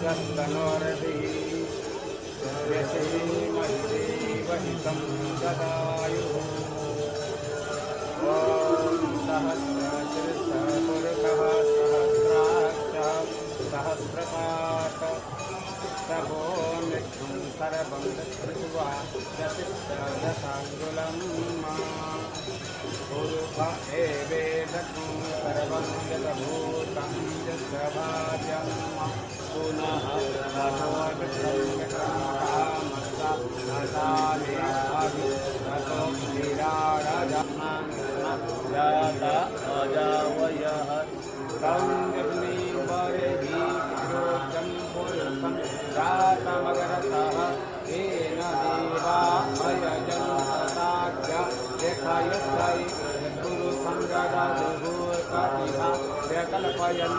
यस्तनोर्भिः यसेमहि देवहितं ददायुः ॐ सहस्रशीर्षपुरुषः सहस्राक्षः सहस्रपाठ सबो नित्यं सर्वं दृष्ट्वा दशाङ्गुलं पुरुष एवेदकं सर्वं यद्भूतं यस्य भाव्यं पुनः अजावयः संयग्निवरेभिरोचं पुरुषं जातमगरतः येन देवा अयजं सदाख्य यथायथै पुरुषं जगद्भूततिः व्यकल्पयन्